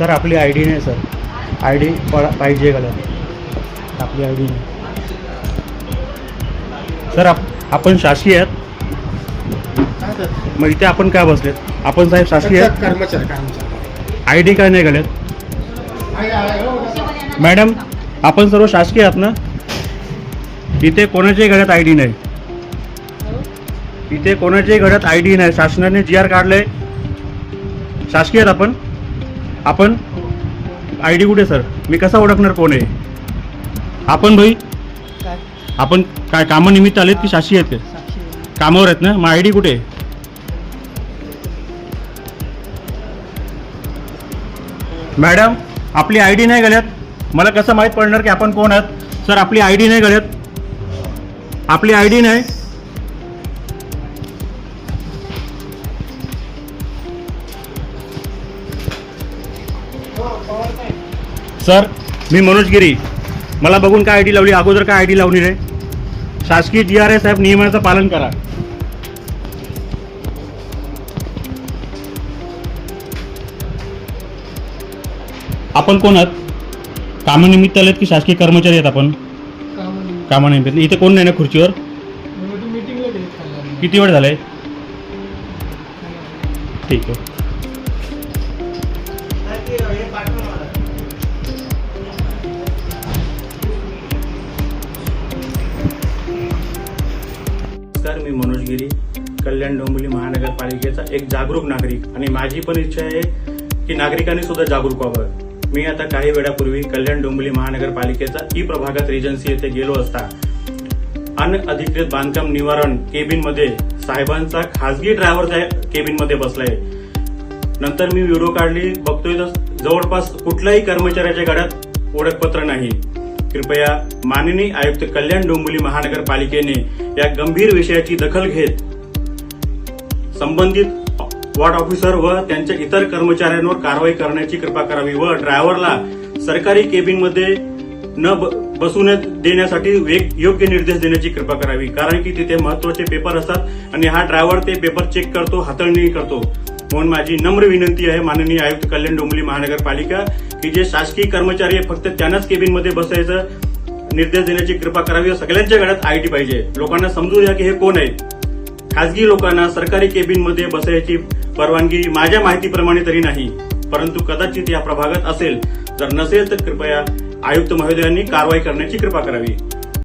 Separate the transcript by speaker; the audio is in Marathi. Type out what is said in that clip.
Speaker 1: सर आपली आय डी नाही सर, आय डी पाहिजे गळ्यात, आपली आय डी नाही सर. आपण शासकीय आहेत, मग इथे आपण काय बसलेत? आपण साहेब शासकीय आहेत,
Speaker 2: कर्मचारी
Speaker 1: आय डी काय नाही गळ्यात? मॅडम आपण सर्व शासकीय आहात ना? इथे कोणाच्याही गळ्यात आय डी नाही, इथे कोणाच्याही गळ्यात आय डी नाही. शासनाने GR काढलंय, शासकीय आहेत आपण. आपण आय डी कुठे सर? मी कसा ओळखणार कोण आहे आपण? भाई आपण काय कामानिमित्त आलेत की शासकीय आहेत? कामावर आहेत ना, मग आय डी कुठे? मॅडम आपली आय डी नाही गळ्यात, मला कसं माहीत पडणार की आपण कोण आहात? सर आपली आय डी नाही गळ्यात, आपली आय डी नाही. सर मी मनोज गिरी, मला बघून काय आय डी लावली? अगोदर काय आय डी लावली रे? शासकीय GR आहे साहेब, नियमाचं पालन करा. आपण कोण आहात? कामानिमित्त आलेत की शासकीय कर्मचारी आहेत आपण? कामानिमित्त. इथे कोण नाही ना खुर्चीवर? किती वेळ झालाय? ठीक आहे. नमस्कार, मी मनोज गिरी, कल्याण डोंबिवली महानगरपालिकेचा एक जागरूक नागरिक, आणि माझी पण इच्छा आहे की नागरिकांनी सुद्धा जागरूक व्हावं. मी आता काही वेळापूर्वी कल्याण डोंबिवली महानगरपालिकेचा प्रभागात एजन्सी येथे गेलो असता अनधिकृत बांधकाम निवारण केबिन मध्ये साहेबांचा खासगी ड्रायव्हर त्या केबिन मध्ये बसलाय. नंतर मी व्हिडिओ काढली, बघतोय तर जवळपास कुठल्याही कर्मचाऱ्याच्या गाड्यात ओळखपत्र नाही. कृपया माननीय आयुक्त कल्याण डोंबिवली महानगरपालिकेने या गंभीर विषयाची दखल घेत संबंधित वॉर्ड ऑफिसर व त्यांच्या इतर कर्मचाऱ्यांवर कारवाई करण्याची कृपा करावी व ड्रायव्हरला सरकारी केबिनमध्ये न बसू देण्यासाठी योग्य निर्देश देण्याची कृपा करावी. कारण की तिथे महत्वाचे पेपर असतात आणि हा ड्रायव्हर ते पेपर चेक करतो, हाताळणी करतो. म्हणून माझी नम्र विनंती आहे माननीय आयुक्त कल्याण डोंबिवली महानगरपालिका की जे शासकीय कर्मचारी आहे फक्त त्यांनाच केबिनमध्ये बसायचं निर्देश देण्याची कृपा करावी. सगळ्यांच्या गळ्यात आय डी पाहिजे. लोकांना समजू द्या की हे कोण आहेत. खासगी लोकांना सरकारी केबिनमध्ये बसायची परवानगी माझ्या माहितीप्रमाणे तरी नाही, परंतु कदाचित या प्रभागात असेल. जर नसेल तर कृपया आयुक्त महोदयांनी कारवाई करण्याची कृपा करावी.